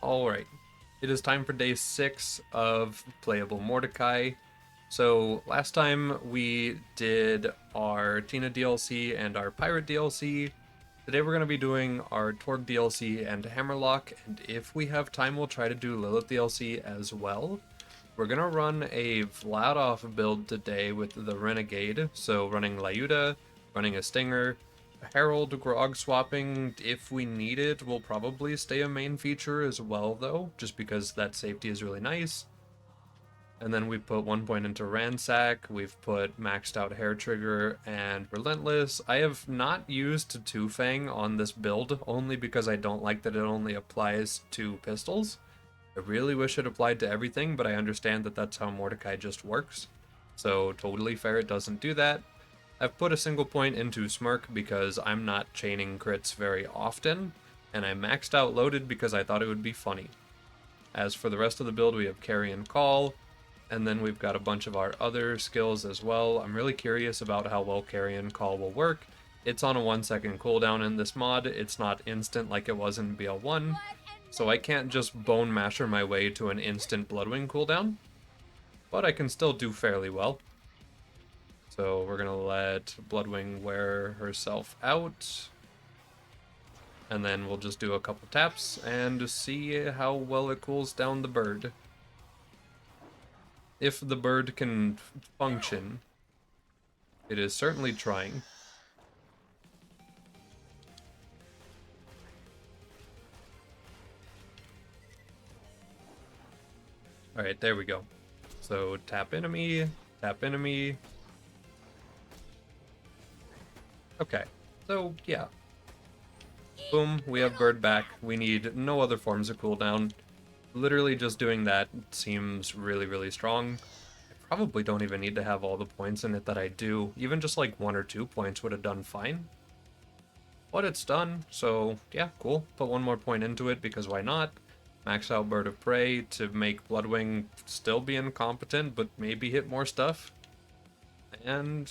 Alright, it is time for day 6 of playable Mordecai. So last time we did our Tina DLC and our Pirate DLC. Today we're going to be doing our Torg DLC and Hammerlock, and if we have time we'll try to do Lilith DLC as well. We're going to run a Vladoff build today with the Renegade, so running Lyuda, running a Stinger, Herald Grog swapping if we need it will probably stay a main feature as well though, just because that safety is really nice. And then we put 1 point into Ransack, we've put maxed out Hair Trigger and Relentless. I have not used Two Fang on this build, only because I don't like that it only applies to pistols. I really wish it applied to everything, but I understand that that's how Mordecai just works. So totally fair it doesn't do that. I've put a single point into Smirk because I'm not chaining crits very often, and I maxed out Loaded because I thought it would be funny. As for the rest of the build, we have Carry and Call, and then we've got a bunch of our other skills as well. I'm really curious about how well Carry and Call will work. It's on a 1-second cooldown in this mod, it's not instant like it was in BL1, so I can't just Bone Masher my way to an instant Bloodwing cooldown, but I can still do fairly well. So we're gonna let Bloodwing wear herself out, and then we'll just do a couple taps and see how well it cools down the bird. If the bird can function, it is certainly trying. Alright, there we go. So tap enemy, tap enemy. Okay, so yeah. Boom, we have bird back. We need no other forms of cooldown. Literally just doing that seems really, really strong. I probably don't even need to have all the points in it that I do. Even just like 1 or 2 points would have done fine. But it's done, so yeah, cool. Put 1 more point into it because why not? Max out Bird of Prey to make Bloodwing still be incompetent, but maybe hit more stuff. And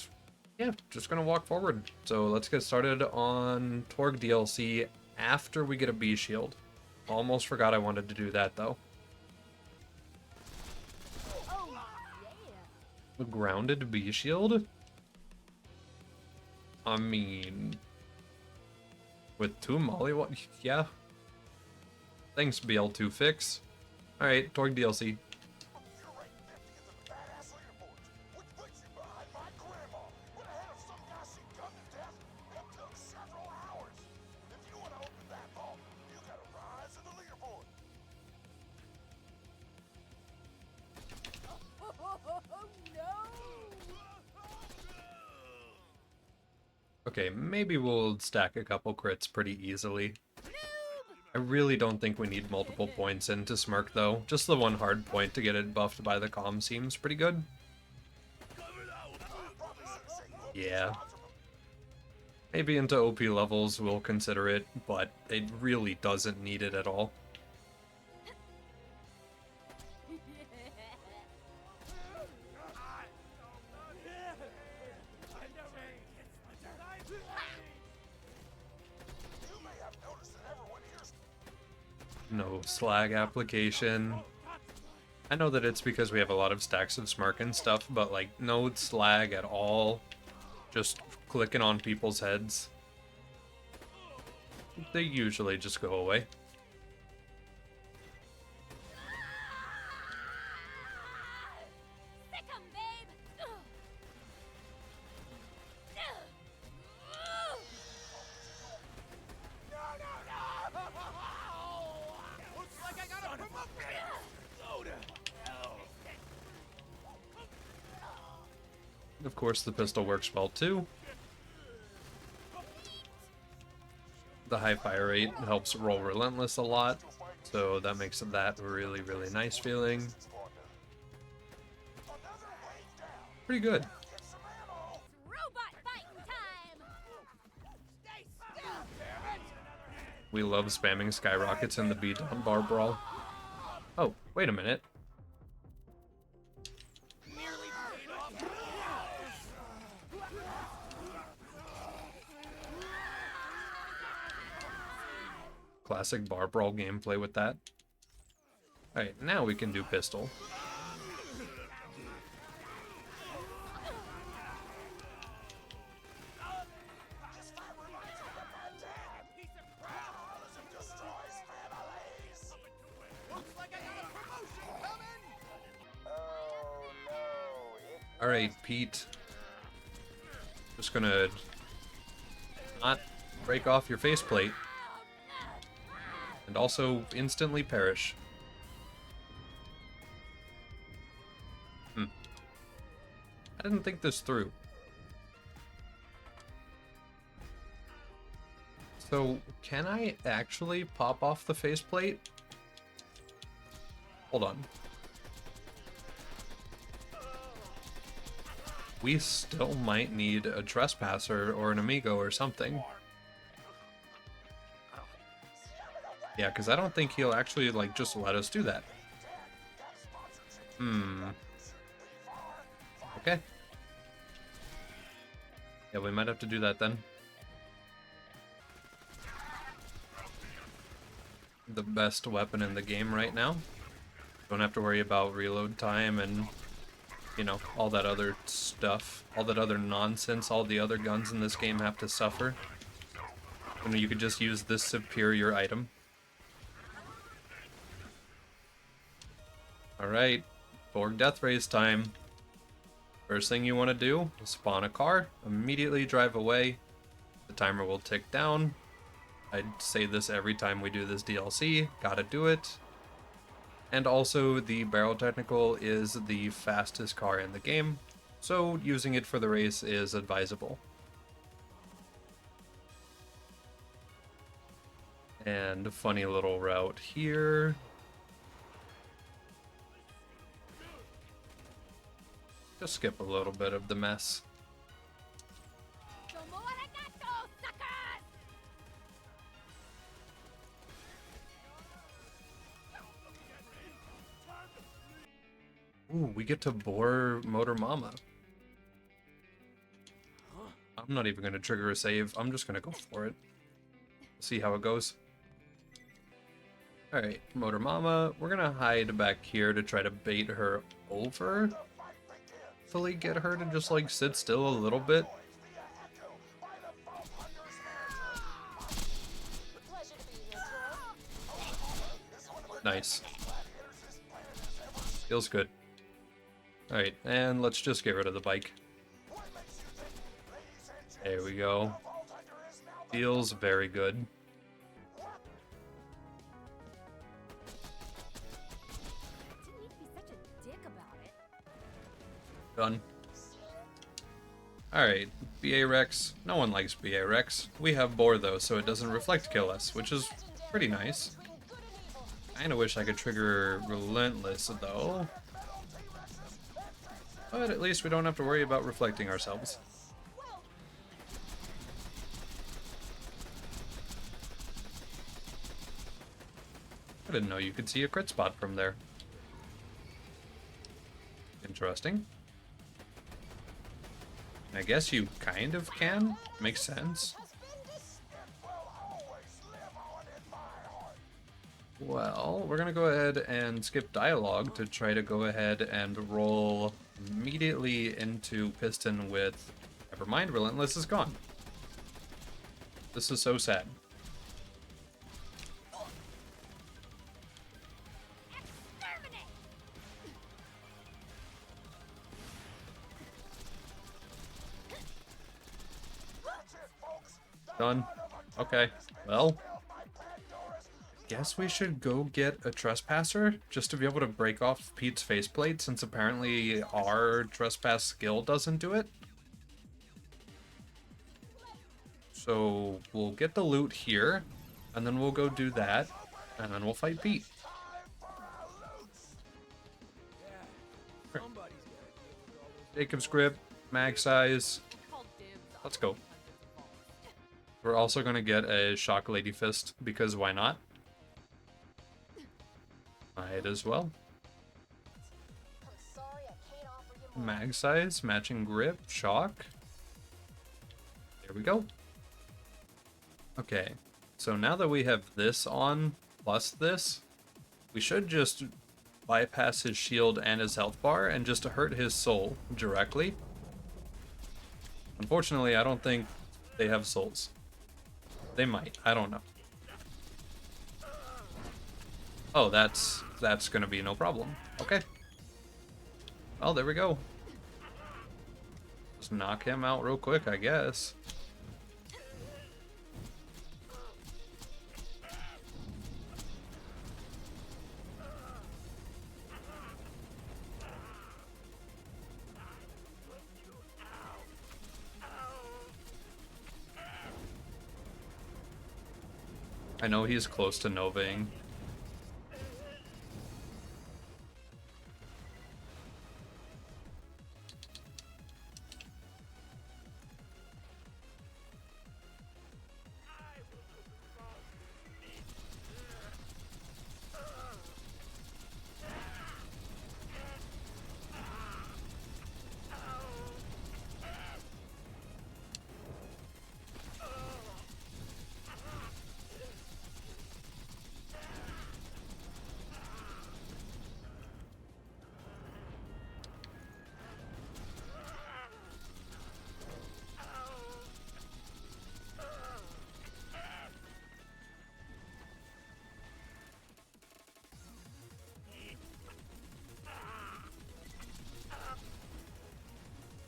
yeah, just gonna walk forward. So let's get started on Torg DLC after we get a B shield. Almost forgot I wanted to do that though. A grounded B shield? I mean, with 2 Mollywop? Yeah. Thanks, BL2 fix. Alright, Torg DLC. Okay, maybe we'll stack a couple crits pretty easily. I really don't think we need multiple points into Smirk though. Just the 1 hard point to get it buffed by the comm seems pretty good. Yeah. Maybe into OP levels we'll consider it, but it really doesn't need it at all. No slag application. I know that it's because we have a lot of stacks of Smirk and stuff, but like no slag at all. Just clicking on people's heads. They usually just go away. Of course, the pistol works well too. The high fire rate helps roll Relentless a lot, so that makes that really, really nice feeling. Pretty good. We love spamming skyrockets in the beatdown bar brawl. Oh, wait a minute. Classic bar brawl gameplay with that. Alright, now we can do pistol. Alright, Pete. Just gonna not break off your faceplate. And also instantly perish. I didn't think this through. So, can I actually pop off the faceplate? Hold on. We still might need a trespasser or an amigo or something. Yeah, because I don't think he'll actually, like, just let us do that. Okay. Yeah, we might have to do that then. The best weapon in the game right now. Don't have to worry about reload time and, you know, all that other stuff. All that other nonsense all the other guns in this game have to suffer. And you could just use this superior item. Alright, Borg Death Race time. First thing you want to do is spawn a car, immediately drive away. The timer will tick down. I say this every time we do this DLC, gotta do it. And also, the barrel technical is the fastest car in the game, so using it for the race is advisable. And a funny little route here. Just skip a little bit of the mess. Ooh, we get to bore Motor Mama. I'm not even going to trigger a save. I'm just going to go for it. See how it goes. Alright, Motor Mama. We're going to hide back here to try to bait her over. Hopefully get her to just, like, sit still a little bit. Nice. Feels good. Alright, and let's just get rid of the bike. There we go. Feels very good. Done. Alright, BA Rex. No one likes BA Rex. We have Boar though, so it doesn't reflect kill us, which is pretty nice. Kinda wish I could trigger Relentless though. But at least we don't have to worry about reflecting ourselves. I didn't know you could see a crit spot from there. Interesting. I guess you kind of can. Makes sense. Well, we're gonna go ahead and skip dialogue to try to go ahead and roll immediately into Piston with... Never mind, Relentless is gone. This is so sad. Done. Okay, well... Guess we should go get a trespasser just to be able to break off Pete's faceplate, since apparently our trespass skill doesn't do it. So we'll get the loot here, and then we'll go do that, and then we'll fight Pete. Jacob's grip, mag size. Let's go. We're also gonna get a shock lady fist, because why not? Might as well. Mag size, matching grip, shock. There we go. Okay, so now that we have this on, plus this, We should just bypass his shield and his health bar and just hurt his soul directly. Unfortunately, I don't think they have souls. They might. I don't know. Oh, that's gonna be no problem. Okay. Well, there we go. Just knock him out real quick, I guess. I know he's close to Novaing.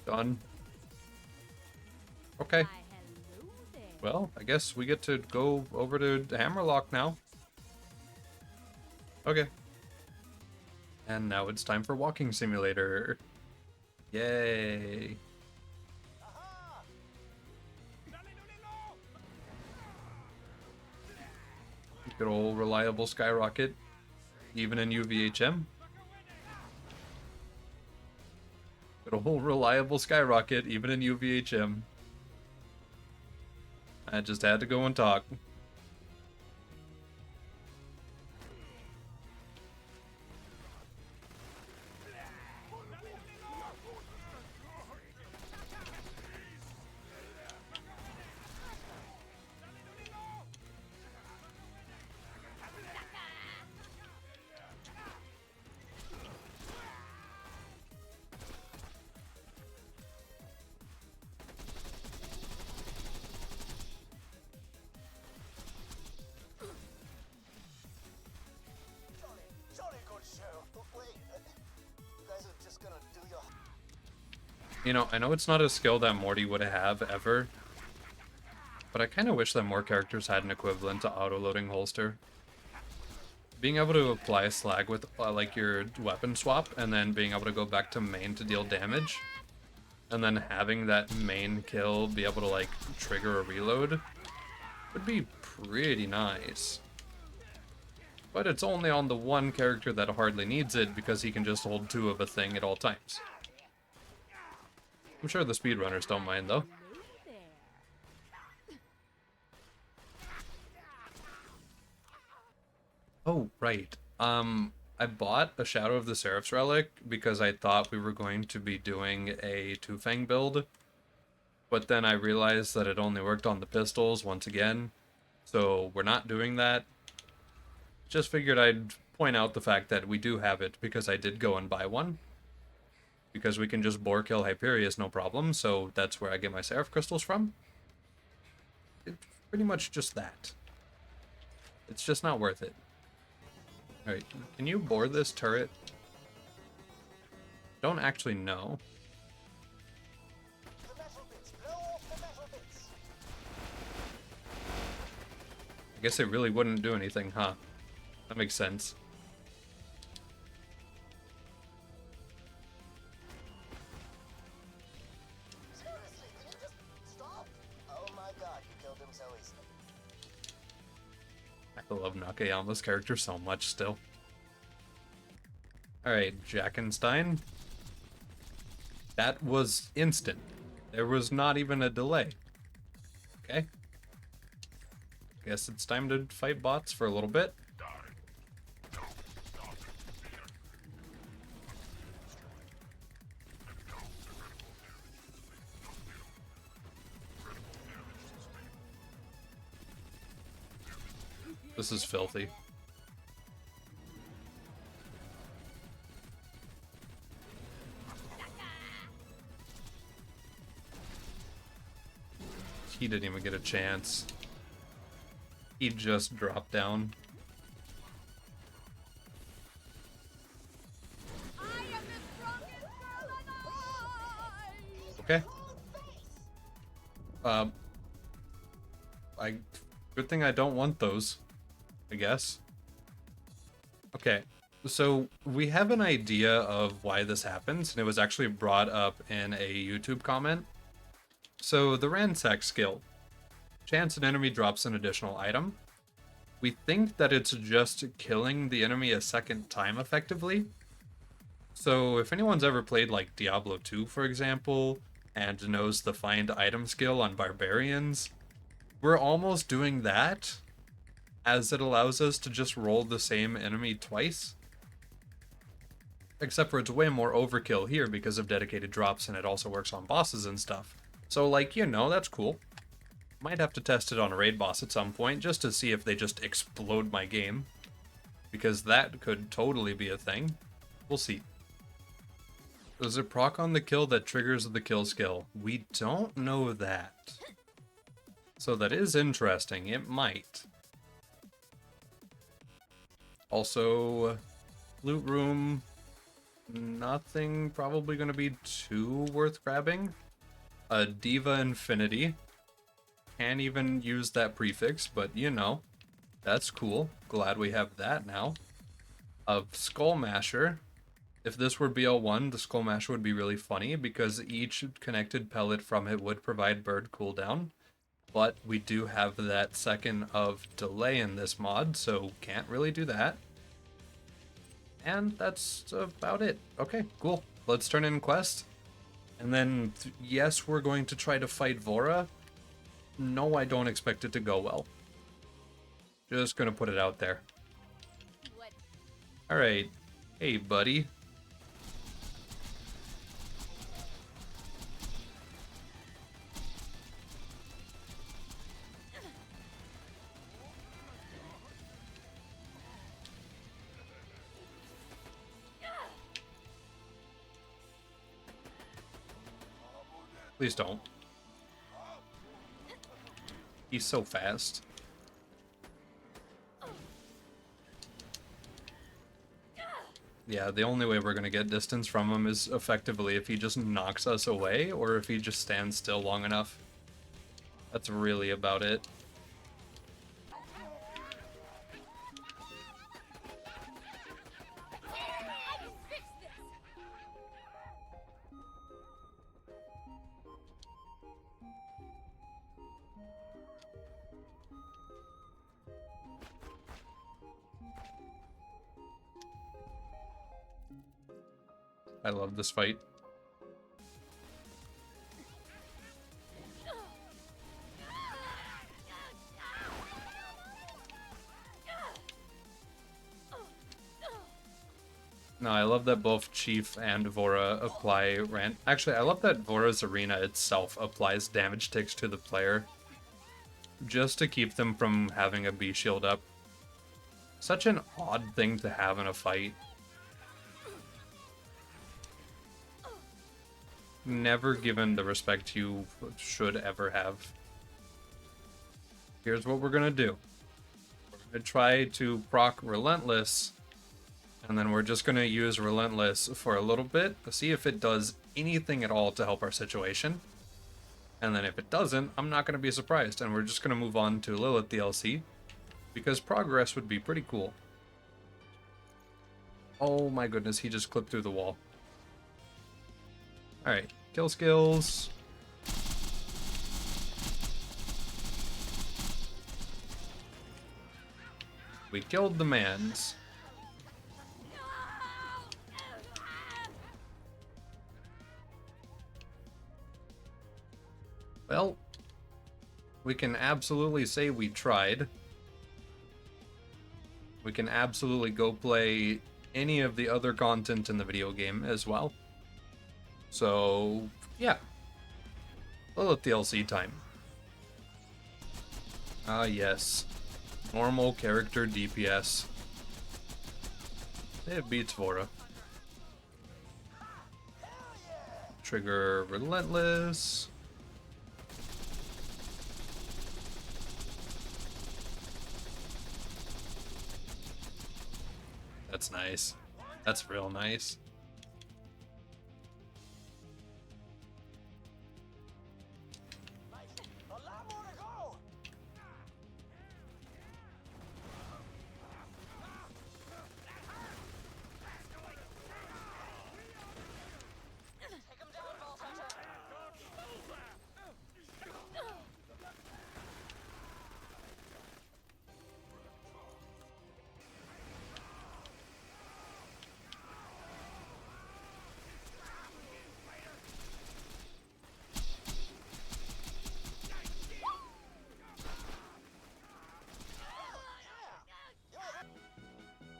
Done. Okay. Well, I guess we get to go over to Hammerlock now. Okay. And now it's time for Walking Simulator. Yay. Good old reliable skyrocket, even in UVHM. Good old reliable skyrocket, even in UVHM. I just had to go and talk. You know, I know it's not a skill that Morty would have ever, but I kind of wish that more characters had an equivalent to auto-loading holster. Being able to apply slag with like your weapon swap, and then being able to go back to main to deal damage, and then having that main kill be able to like trigger a reload would be pretty nice. But it's only on the one character that hardly needs it because he can just hold two of a thing at all times. I'm sure the speedrunners don't mind, though. Oh, right. I bought a Shadow of the Seraph's relic because I thought we were going to be doing a Two-Fang build. But then I realized that it only worked on the pistols once again. So we're not doing that. Just figured I'd point out the fact that we do have it because I did go and buy one. Because we can just boar kill Hyperius, no problem, so that's where I get my Seraph crystals from. It's pretty much just that. It's just not worth it. Alright, can you bore this turret? Don't actually know. I guess it really wouldn't do anything, huh? That makes sense. I love Nakayama's character so much still. Alright, Jackenstein. That was instant. There was not even a delay. Okay. Guess it's time to fight bots for a little bit. This is filthy. he didn't even get a chance. He just dropped down. Okay. Good thing I don't want those, I guess. Okay, so we have an idea of why this happens, and it was actually brought up in a YouTube comment. So the ransack skill. Chance an enemy drops an additional item. We think that it's just killing the enemy a second time effectively. So if anyone's ever played like Diablo 2, for example, and knows the find item skill on barbarians, we're almost doing that, as it allows us to just roll the same enemy twice. Except for it's way more overkill here because of dedicated drops, and it also works on bosses and stuff. So like, you know, that's cool. Might have to test it on a raid boss at some point just to see if they just explode my game, because that could totally be a thing. We'll see. Does it proc on the kill that triggers the kill skill? We don't know that. So that is interesting. It might. Also, loot room, nothing probably going to be too worth grabbing. A Diva Infinity. Can't even use that prefix, but you know, that's cool. Glad we have that now. A Skull Masher. If this were BL1, the Skull Masher would be really funny because each connected pellet from it would provide bird cooldown. But we do have that second of delay in this mod, so can't really do that. And that's about it. Okay, cool. Let's turn in quest. And then, yes, we're going to try to fight Vora. No, I don't expect it to go well. Just gonna put it out there. Alright. Hey, buddy. Please don't. He's so fast. Yeah, the only way we're gonna get distance from him is effectively if he just knocks us away, or if he just stands still long enough. That's really about it. I love this fight. No, I love that both Chief and Vora apply rant. Actually, I love that Vora's arena itself applies damage ticks to the player, just to keep them from having a B shield up. Such an odd thing to have in a fight. Never given the respect you should ever have. Here's what we're gonna do. We're gonna try to proc Relentless, and then we're just gonna use Relentless for a little bit, see if it does anything at all to help our situation. And then if it doesn't, I'm not gonna be surprised, and we're just gonna move on to Lilith DLC, because progress would be pretty cool. Oh my goodness, he just clipped through the wall. Alright, kill skills. We killed the mans. Well, we can absolutely say we tried. We can absolutely go play any of the other content in the video game as well. So, yeah. Lilith DLC time. Ah, yes. Normal character DPS. It beats Vora. Trigger Relentless. That's nice. That's real nice.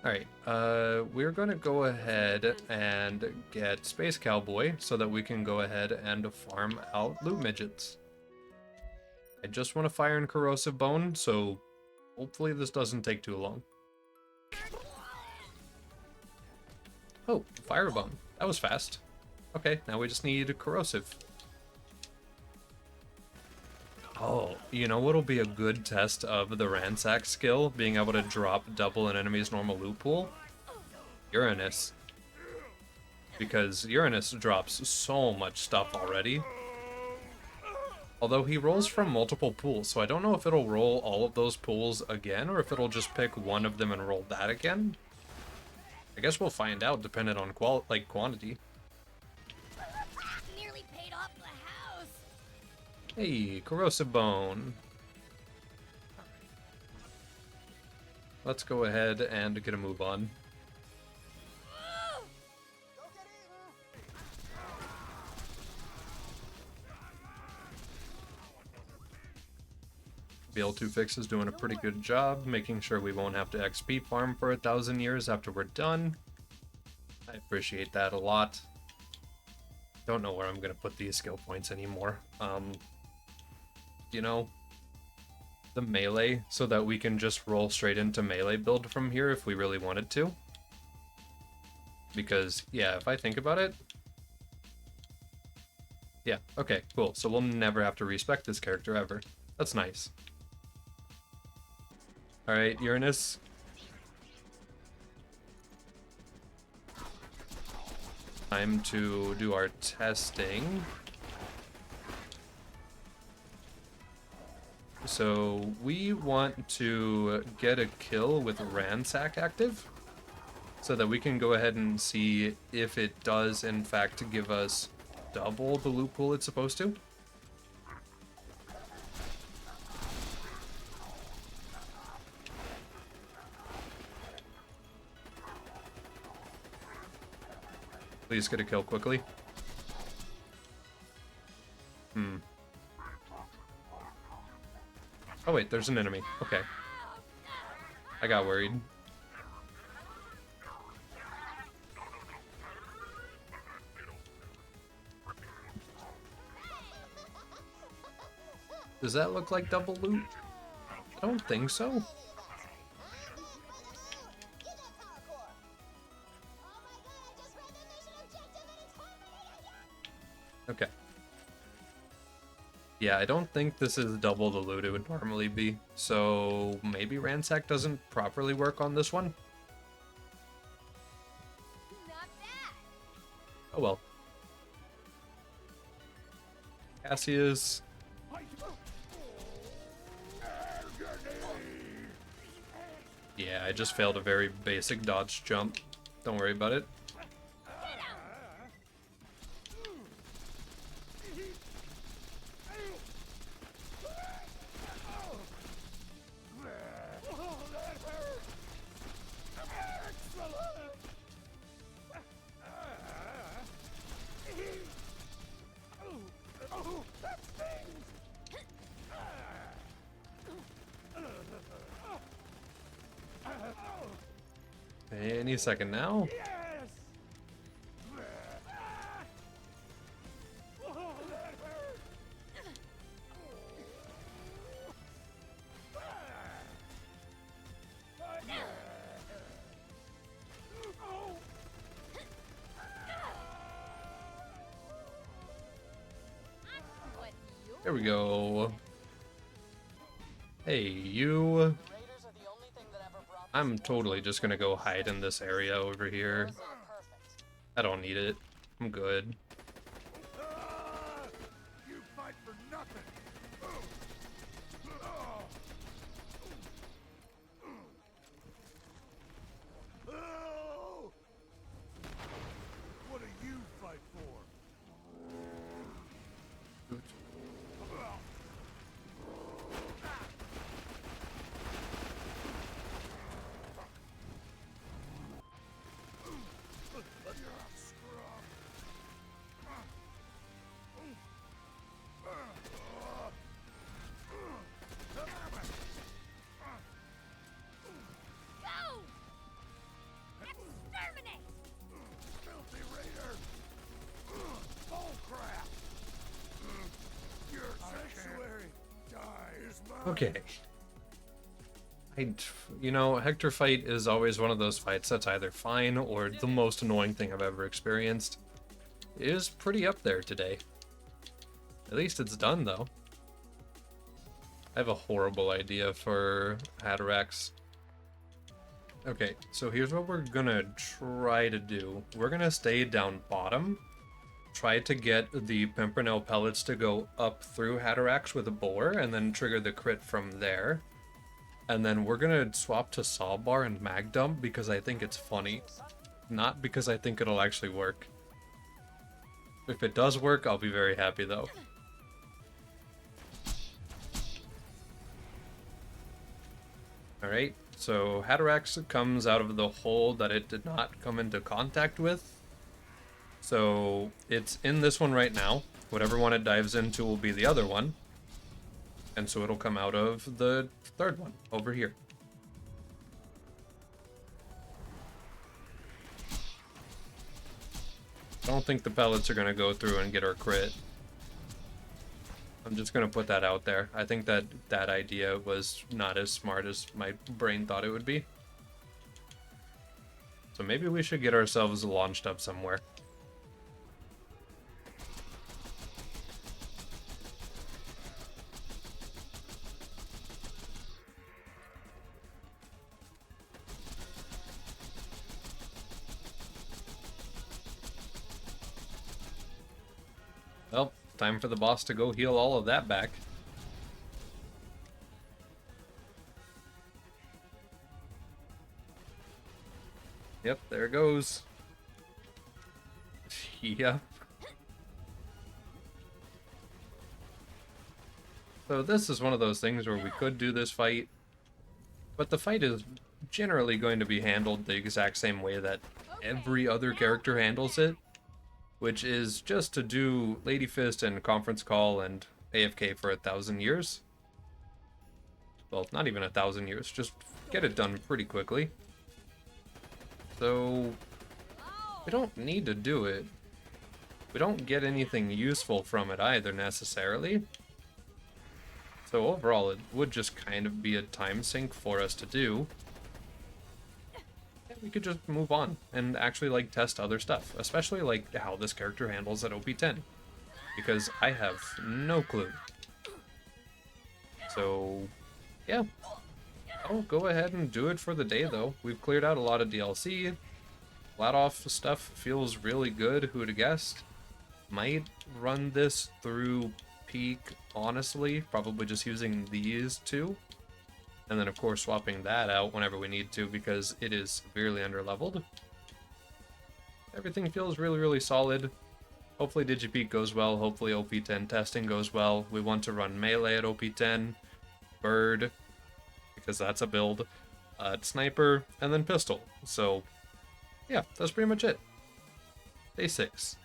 Alright, we're gonna go ahead and get Space Cowboy so that we can go ahead and farm out loot midgets. I just want to fire in Corrosive Bone, so hopefully this doesn't take too long. Oh, Firebone. That was fast. Okay, now we just need Corrosive. Oh, you know what'll be a good test of the Ransack skill? Being able to drop double an enemy's normal loot pool? Uranus. Because Uranus drops so much stuff already. Although he rolls from multiple pools, so I don't know if it'll roll all of those pools again, or if it'll just pick one of them and roll that again. I guess we'll find out, depending on quantity. Nearly paid off the house. Hey, Corrosive Bone. Let's go ahead and get a move on. BL2 Fix is doing a pretty good job, making sure we won't have to XP farm for 1,000 years after we're done. I appreciate that a lot. Don't know where I'm gonna put these skill points anymore. You know, the melee, so that we can just roll straight into melee build from here if we really wanted to. Because, yeah, if I think about it... Yeah, okay, cool. So we'll never have to respec this character ever. That's nice. Alright, Uranus. Time to do our testing. So we want to get a kill with Ransack active, so that we can go ahead and see if it does in fact give us double the loot pool it's supposed to. Please get a kill quickly. Oh wait, there's an enemy. Okay. I got worried. Does that look like double loot? I don't think so. Okay. Yeah, I don't think this is double the loot it would normally be, so maybe Ransack doesn't properly work on this one? Not bad. Oh well. Cassius. Yeah, I just failed a very basic dodge jump. Don't worry about it. Any second now. There we go. Hey, you. Raiders are the only thing that ever brought I'm totally just gonna go hide in this area over here. I don't need it. I'm good. You fight for nothing. What do you fight for? Go! Exterminate! Filthy raider! Bullcrap! Your sanctuary is mine. Okay. You know, Hector fight is always one of those fights that's either fine or the most annoying thing I've ever experienced. It is pretty up there today. At least it's done, though. I have a horrible idea for Hatterax. Okay, so here's what we're gonna try to do. We're gonna stay down bottom, try to get the Pimpernel pellets to go up through Hatterax with a boar, and then trigger the crit from there. And then we're gonna swap to Sawbar and Mag Dump because I think it's funny. Not because I think it'll actually work. If it does work, I'll be very happy though. Alright, so Hatterax comes out of the hole that it did not come into contact with. So it's in this one right now. Whatever one it dives into will be the other one. And so it'll come out of the third one over here. I don't think the pellets are going to go through and get our crit. I'm just going to put that out there. I think that that idea was not as smart as my brain thought it would be. So maybe we should get ourselves launched up somewhere. Well, time for the boss to go heal all of that back. Yep, there it goes. Yep. So this is one of those things where we could do this fight, but the fight is generally going to be handled the exact same way that every other character handles it, which is just to do Lady Fist and Conference Call and AFK for 1,000 years. Well, not even 1,000 years, just get it done pretty quickly. So, we don't need to do it. We don't get anything useful from it either, necessarily. So overall, it would just kind of be a time sink for us to do. We could just move on and actually like test other stuff, especially like how this character handles at OP10, because I have no clue. So yeah, I'll go ahead and do it for the day though. We've cleared out a lot of DLC. Flat off stuff feels really good, who'd have guessed. Might run this through peak, honestly, probably just using these two. And then, of course, swapping that out whenever we need to because it is severely underleveled. Everything feels really, really solid. Hopefully Digipeak goes well. Hopefully OP10 testing goes well. We want to run melee at OP10, bird, because that's a build, sniper, and then pistol. So, yeah, that's pretty much it. Day 6.